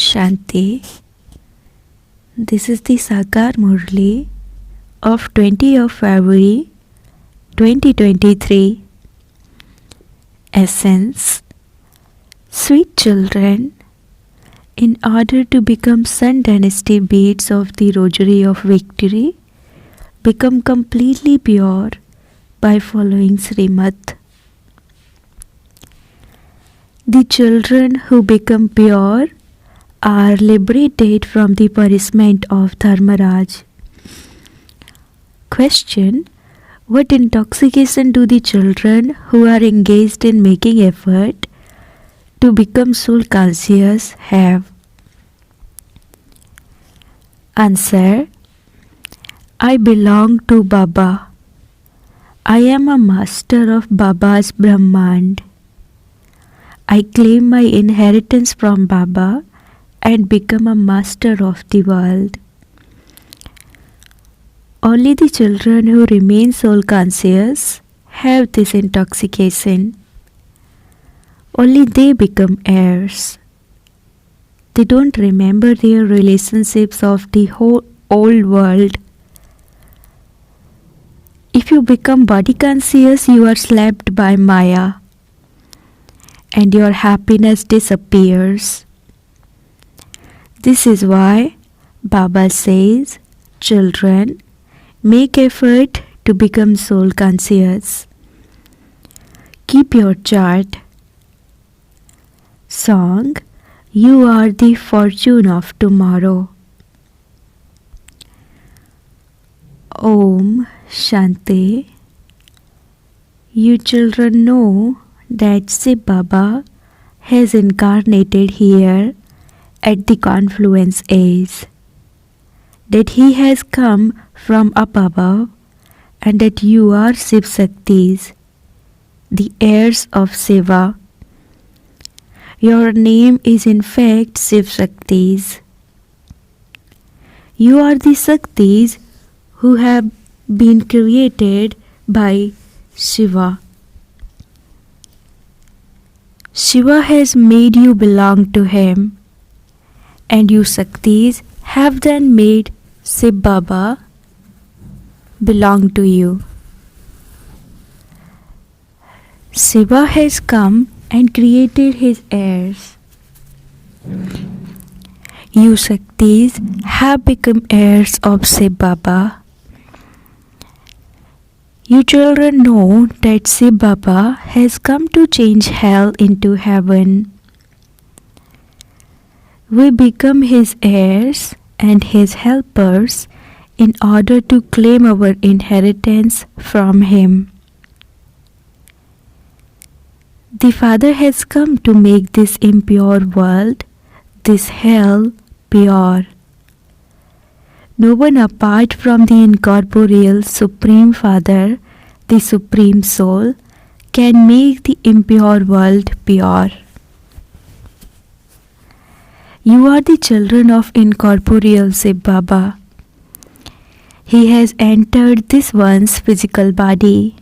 Shanti. This is the Sakar Murli of 20th of February 2023. Essence. Sweet children, in order to become Sun Dynasty beads of the Rosary of Victory, become completely pure by following Srimad. The children who become pure are liberated from the punishment of Dharmaraj. Question: what intoxication do the children who are engaged in making effort to become soul conscious have? Answer: I belong to Baba. I am a master of Baba's Brahmand. I claim my inheritance from Baba and become a master of the world. Only the children who remain soul conscious have this intoxication. Only they become heirs. They don't remember their relationships of the whole old world. If you become body conscious, you are slapped by Maya, and your happiness disappears. This is why Baba says, children, make effort to become soul conscious. Keep your chart. Song: You are the fortune of tomorrow. Om Shanti. You children know that Shiv Baba has incarnated here at the confluence age, that he has come from up above, and that you are Shiv Shaktis, the heirs of Shiva. Your name is in fact Shiv Shaktis. You are the Shaktis who have been created by Shiva. Shiva has made you belong to him, and you Shaktis have then made Shiv Baba belong to you. Shiva has come and created his heirs. You Shaktis have become heirs of Shiv Baba. You children know that Shiv Baba has come to change hell into heaven. We become his heirs and his helpers in order to claim our inheritance from him. The Father has come to make this impure world, this hell, pure. No one apart from the incorporeal Supreme Father, the Supreme Soul, can make the impure world pure. You are the children of incorporeal Shiv Baba. He has entered this one's physical body.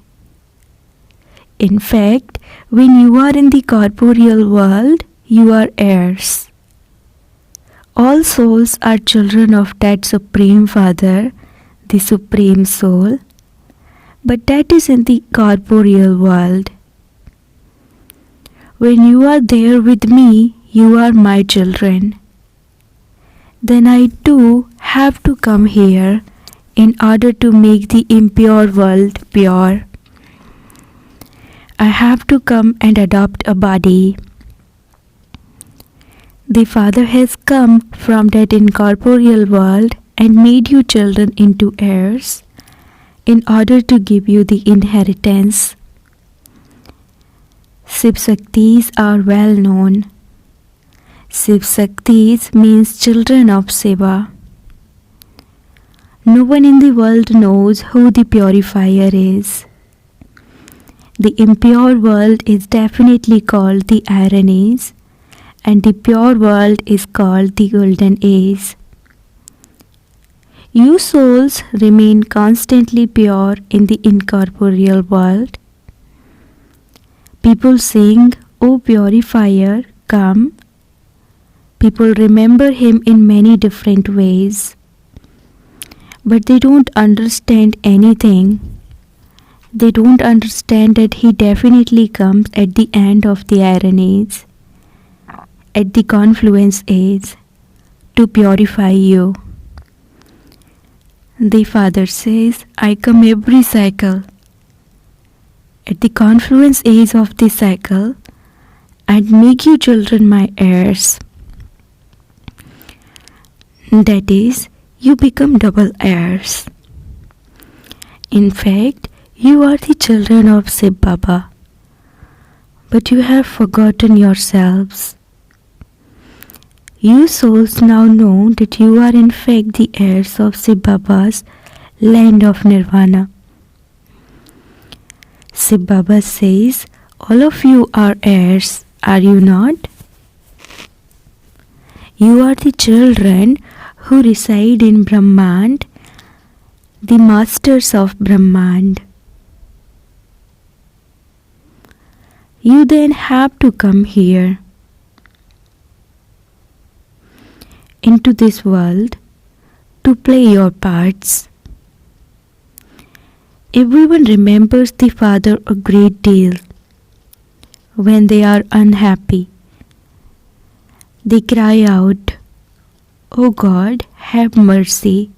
In fact, when you are in the corporeal world, you are heirs. All souls are children of that Supreme Father, the Supreme Soul, but that is in the corporeal world. When you are there with me, you are my children. Then I too have to come here in order to make the impure world pure. I have to come and adopt a body. The Father has come from that incorporeal world and made you children into heirs in order to give you the inheritance. Shiv Shaktis are well known. Shiv Shaktis means children of Shiva. No one in the world knows who the purifier is. The impure world is definitely called the Iron Age, and the pure world is called the Golden Age. You souls remain constantly pure in the incorporeal world. People sing, O purifier, come. People remember him in many different ways, but they don't understand anything. They don't understand that he definitely comes at the end of the Iron Age, at the confluence age, to purify you. The Father says, I come every cycle. At the confluence age of the cycle, and make you children my heirs. That is, you become double heirs. In fact, you are the children of Shiv Baba, but you have forgotten yourselves. You souls now know that you are in fact the heirs of Shiv Baba's land of Nirvana. Shiv Baba says, all of you are heirs, are you not? You are the children who reside in Brahmand, the masters of Brahmand. You then have to come here, into this world, to play your parts. Everyone remembers the Father a great deal when they are unhappy. They cry out, "O God, have mercy."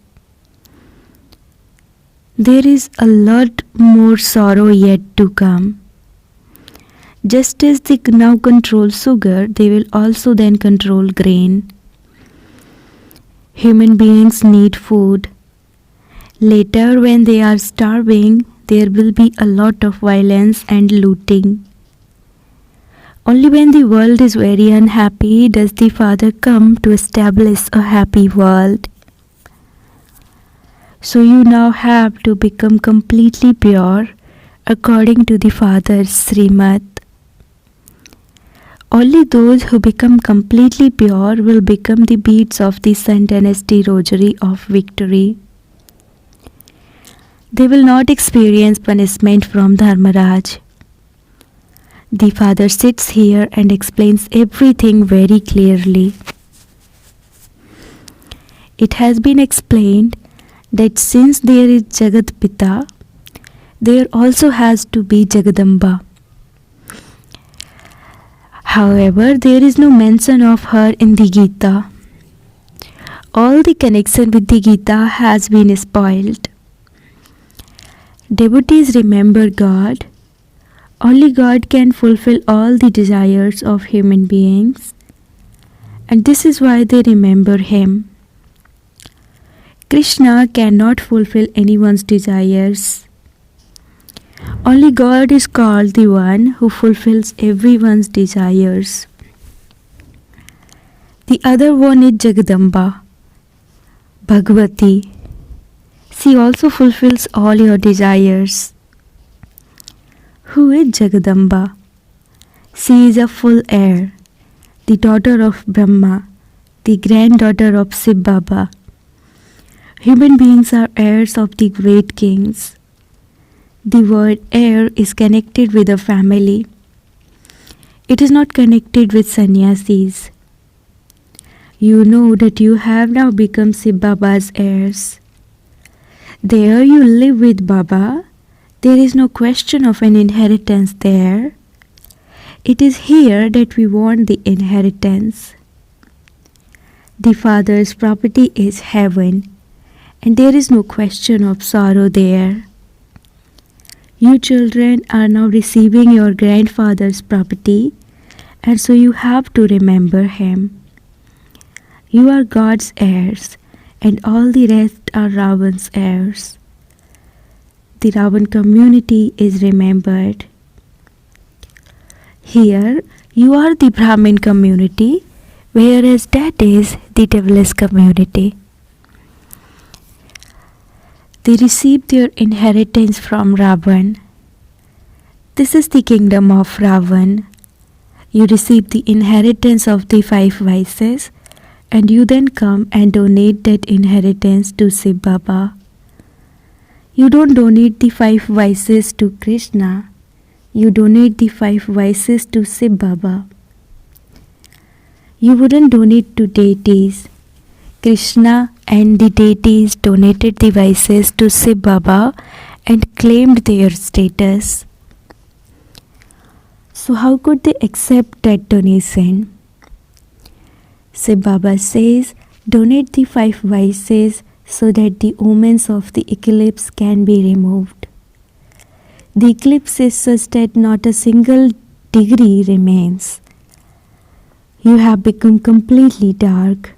There is a lot more sorrow yet to come. Just as they now control sugar, they will also then control grain. Human beings need food. Later, when they are starving, there will be a lot of violence and looting. Only when the world is very unhappy does the Father come to establish a happy world. So you now have to become completely pure according to the Father's Srimad. Only those who become completely pure will become the beads of the Sun Dynasty rosary of victory. They will not experience punishment from Dharmaraj. The Father sits here and explains everything very clearly. It has been explained that since there is Jagat Pita, there also has to be Jagadamba. However, there is no mention of her in the Gita. All the connection with the Gita has been spoiled. Devotees remember God. Only God can fulfill all the desires of human beings, and this is why they remember Him. Krishna cannot fulfill anyone's desires. Only God is called the one who fulfills everyone's desires. The other one is Jagadamba, Bhagavati. She also fulfills all your desires. Who is Jagadamba? She is a full heir, the daughter of Brahma, the granddaughter of Shiv Baba. Human beings are heirs of the great kings. The word heir is connected with a family. It is not connected with sannyasis. You know that you have now become Shiv Baba's heirs. There you live with Baba. There is no question of an inheritance there. It is here that we want the inheritance. The Father's property is heaven, and there is no question of sorrow there. You children are now receiving your grandfather's property, and so you have to remember him. You are God's heirs, and all the rest are Ravan's heirs. The Ravan community is remembered. Here, you are the Brahmin community, whereas that is the devilish community. They received their inheritance from Ravan. This is the kingdom of Ravan. You receive the inheritance of the 5 vices, and you then come and donate that inheritance to Shiv Baba. You don't donate the 5 vices to Krishna. You donate the 5 vices to Shiv Baba. You wouldn't donate to deities. Krishna and the deities donated devices to Shiv Baba and claimed their status. So how could they accept that donation? Shiv Baba says, donate the 5 vices so that the omens of the eclipse can be removed. The eclipse is such that not a single degree remains. You have become completely dark.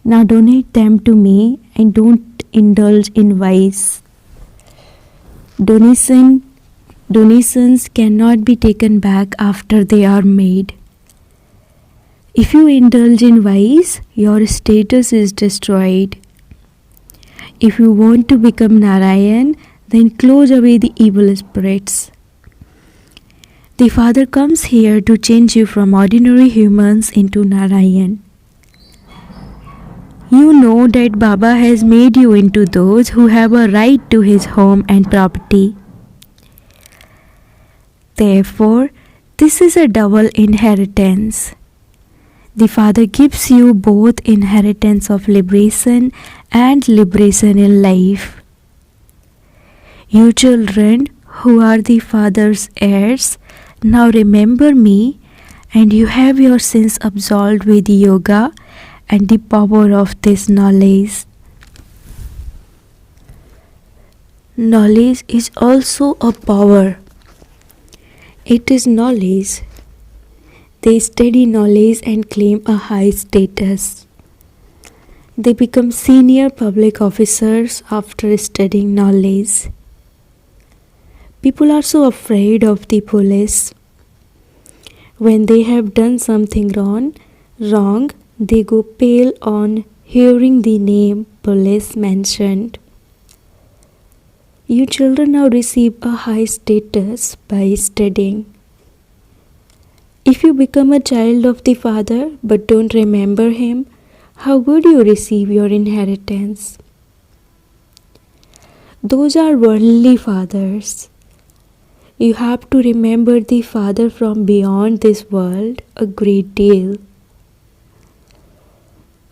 Now donate them to me and don't indulge in vice. Donations cannot be taken back after they are made. If you indulge in vice, your status is destroyed. If you want to become Narayan, then close away the evil spirits. The Father comes here to change you from ordinary humans into Narayan. You know that Baba has made you into those who have a right to his home and property. Therefore, this is a double inheritance. The Father gives you both inheritance of liberation and liberation in life. You children who are the Father's heirs, now remember me, and you have your sins absolved with yoga and the power of this knowledge. Knowledge is also a power. It is knowledge. They study knowledge and claim a high status. They become senior public officers after studying knowledge. People are so afraid of the police. When they have done something wrong, they go pale on hearing the name police mentioned. You children now receive a high status by studying. If you become a child of the Father but don't remember Him, how would you receive your inheritance? Those are worldly fathers. You have to remember the Father from beyond this world a great deal.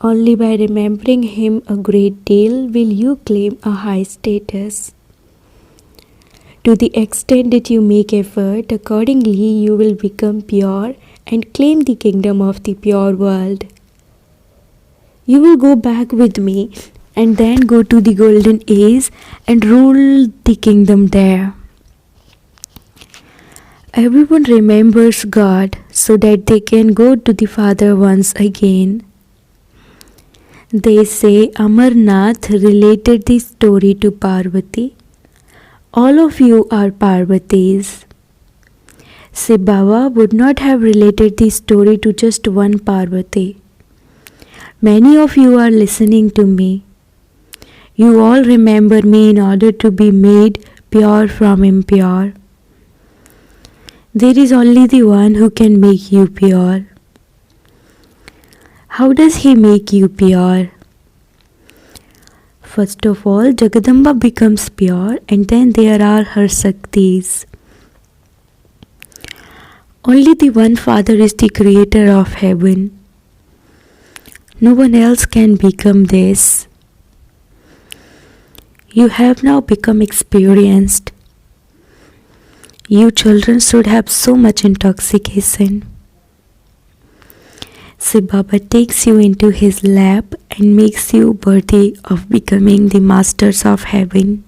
Only by remembering Him a great deal will you claim a high status. To the extent that you make effort, accordingly you will become pure and claim the kingdom of the pure world. You will go back with me and then go to the golden age and rule the kingdom there. Everyone remembers God so that they can go to the Father once again. They say Amarnath related this story to Parvati. All of you are Parvatis. Shiv Baba would not have related this story to just one Parvati. Many of you are listening to me. You all remember me in order to be made pure from impure. There is only the one who can make you pure. How does he make you pure? First of all, Jagadamba becomes pure, and then there are her Shaktis. Only the one Father is the creator of heaven. No one else can become this. You have now become experienced. You children should have so much intoxication. Shiv Baba takes you into his lap and makes you worthy of becoming the masters of heaven.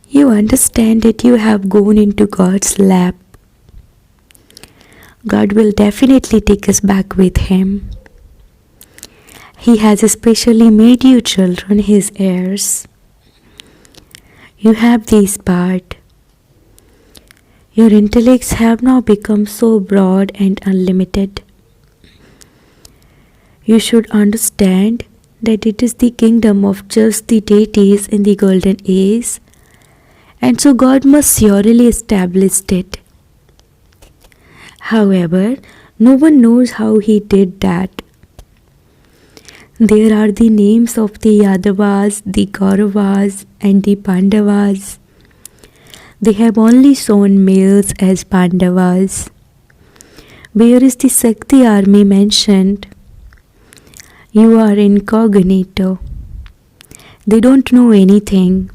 You understand that you have gone into God's lap. God will definitely take us back with Him. He has especially made you children His heirs. You have this part. Your intellects have now become so broad and unlimited. You should understand that it is the kingdom of just the deities in the golden age, and so God must surely establish it. However, no one knows how He did that. There are the names of the Yadavas, the Kauravas, and the Pandavas. They have only shown males as Pandavas. Where is the Sakti army mentioned? You are incognito. They don't know anything.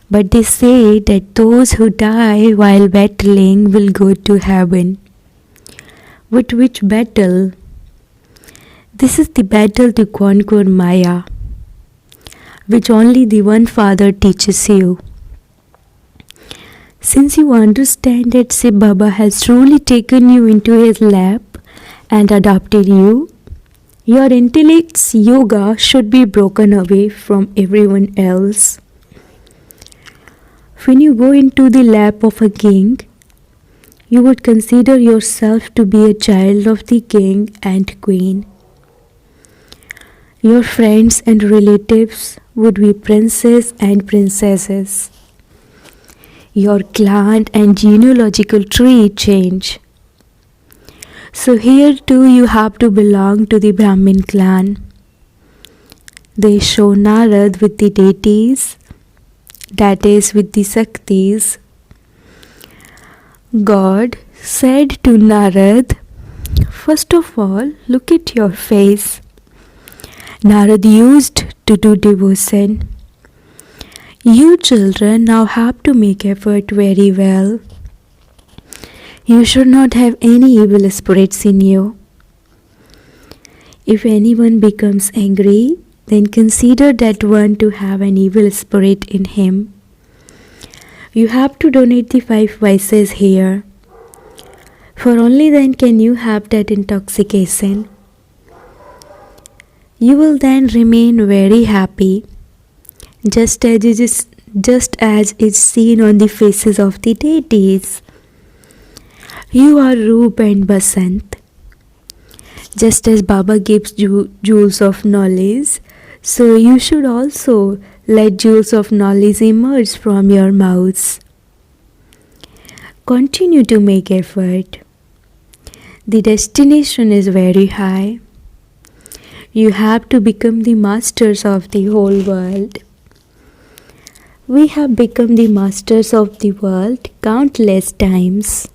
But they say that those who die while battling will go to heaven. With which battle? This is the battle to conquer Maya, which only the one Father teaches you. Since you understand that Shiv Baba has truly taken you into his lap and adopted you, your intellect's yoga should be broken away from everyone else. When you go into the lap of a king, you would consider yourself to be a child of the king and queen. Your friends and relatives would be princes and princesses. Your clan and genealogical tree change. So here too you have to belong to the Brahmin clan. They show Narad with the deities, that is with the Shaktis. God said to Narad, first of all, look at your face. Narad used to do devotion. You children now have to make effort very well. You should not have any evil spirits in you. If anyone becomes angry, then consider that one to have an evil spirit in him. You have to donate the 5 vices here, for only then can you have that intoxication. You will then remain very happy, just as is seen on the faces of the deities. You are Roop and Basant. Just as Baba gives jewels of knowledge, so you should also let jewels of knowledge emerge from your mouths. Continue to make effort. The destination is very high. You have to become the masters of the whole world. We have become the masters of the world countless times.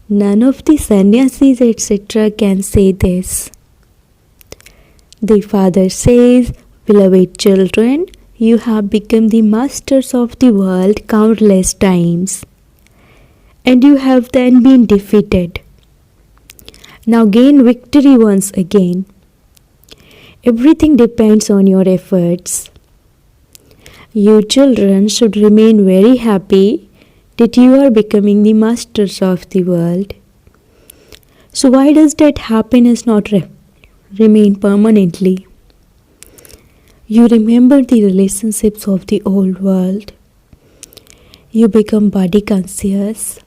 None of the sannyasis etc. can say this. The Father says, beloved children, you have become the masters of the world countless times, and you have then been defeated. Now gain victory once again. Everything depends on your efforts. You children should remain very happy that you are becoming the masters of the world. So why does that happiness not remain permanently? You remember the relationships of the old world. You become body conscious.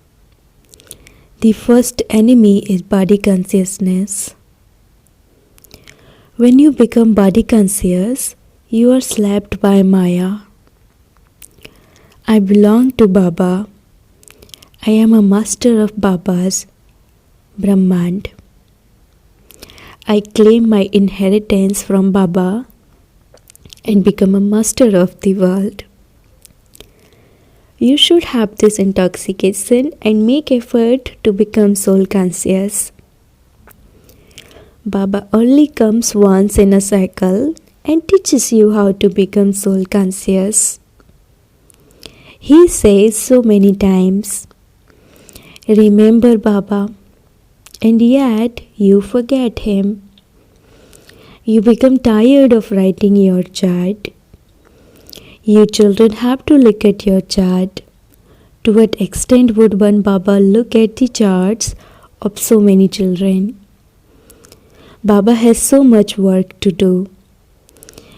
The first enemy is body consciousness. When you become body conscious, you are slapped by Maya. I belong to Baba. I am a master of Baba's Brahmand. I claim my inheritance from Baba and become a master of the world. You should have this intoxication and make effort to become soul conscious. Baba only comes once in a cycle and teaches you how to become soul conscious. He says so many times, remember Baba, and yet you forget him. You become tired of writing your chart. You children have to look at your chart. To what extent would one Baba look at the charts of so many children? Baba has so much work to do.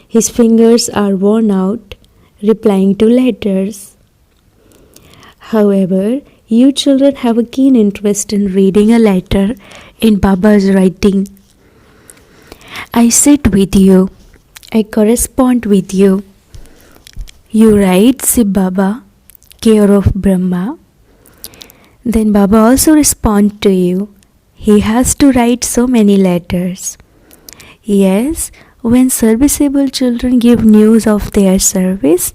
His fingers are worn out replying to letters. However, you children have a keen interest in reading a letter in Baba's writing. I sit with you. I correspond with you. You write, Shiv Baba, care of Brahma. Then Baba also responds to you. He has to write so many letters. Yes, when serviceable children give news of their service,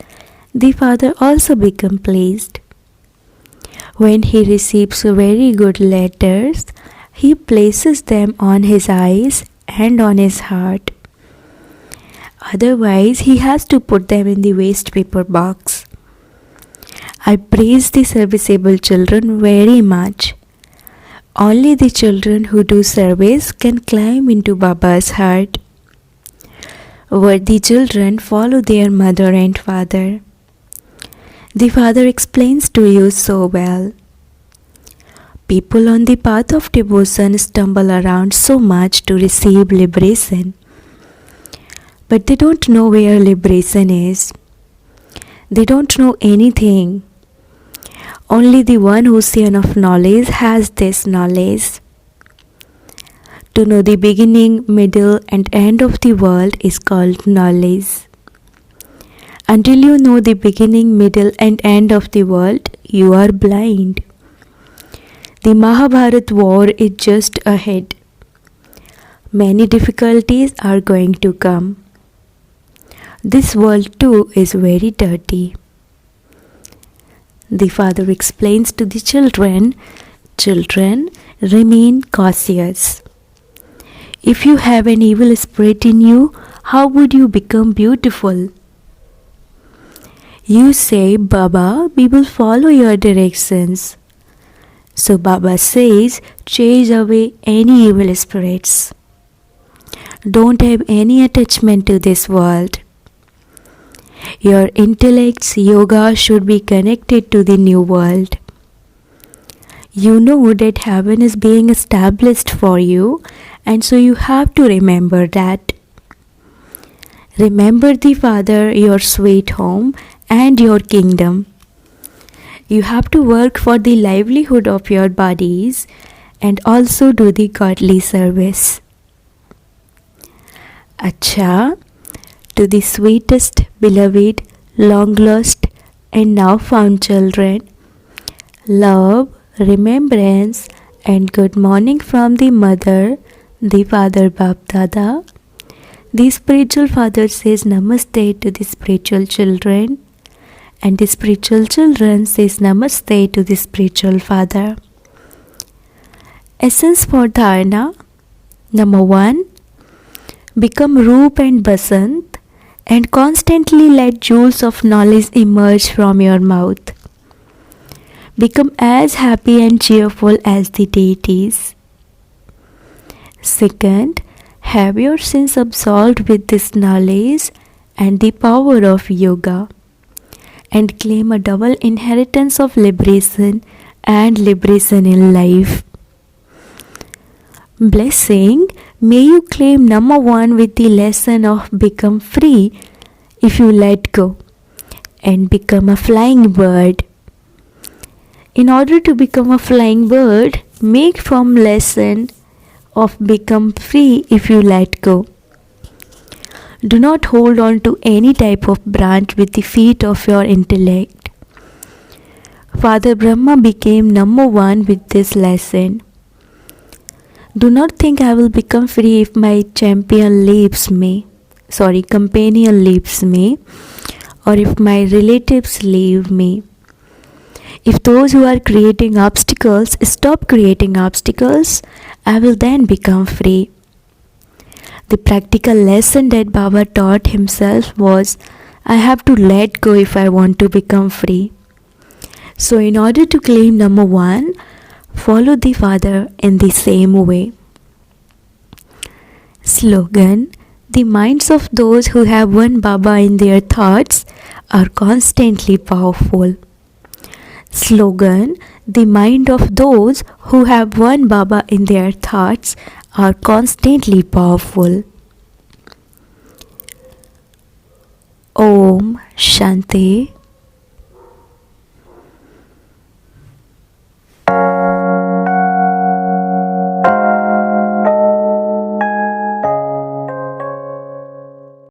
the Father also becomes pleased. When he receives very good letters, he places them on his eyes and on his heart. Otherwise, he has to put them in the waste paper box. I praise the serviceable children very much. Only the children who do service can climb into Baba's heart. Worthy children follow their mother and father. The father explains to you so well. People on the path of devotion stumble around so much to receive liberation. But they don't know where liberation is. They don't know anything. Only the one ocean of knowledge has this knowledge. To know the beginning, middle, and end of the world is called knowledge. Until you know the beginning, middle, and end of the world, you are blind. The Mahabharat war is just ahead. Many difficulties are going to come. This world too is very dirty. The father explains to the children, "Children, remain cautious. If you have an evil spirit in you, how would you become beautiful? You say, Baba, we will follow your directions. So Baba says, chase away any evil spirits. Don't have any attachment to this world. Your intellect's yoga should be connected to the new world. You know that heaven is being established for you, and so you have to remember that. Remember the Father, your sweet home, and your kingdom. You have to work for the livelihood of your bodies and also do the godly service." Acha, to the sweetest, beloved, long lost, and now found children, love, remembrance, and good morning from the mother, the father Bap Dada. The spiritual father says namaste to the spiritual children, and the spiritual children says namaste to the spiritual father. Essence for dharana. Number 1. Become Roop and Basant and constantly let jewels of knowledge emerge from your mouth. Become as happy and cheerful as the deities. Second, have your sins absolved with this knowledge and the power of yoga, and claim a double inheritance of liberation and liberation in life. Blessing, may you claim number 1 with the lesson of become free if you let go and become a flying bird. In order to become a flying bird, make from lesson of become free if you let go. Do not hold on to any type of branch with the feet of your intellect. Father Brahma became number 1 with this lesson. Do not think I will become free if my companion leaves me, or if my relatives leave me. If those who are creating obstacles stop creating obstacles, I will then become free. The practical lesson that Baba taught himself was, I have to let go if I want to become free. So in order to claim number 1, follow the Father in the same way. Slogan: the minds of those who have one Baba in their thoughts are constantly powerful. Slogan: the mind of those who have one Baba in their thoughts are constantly powerful. Om Shanti.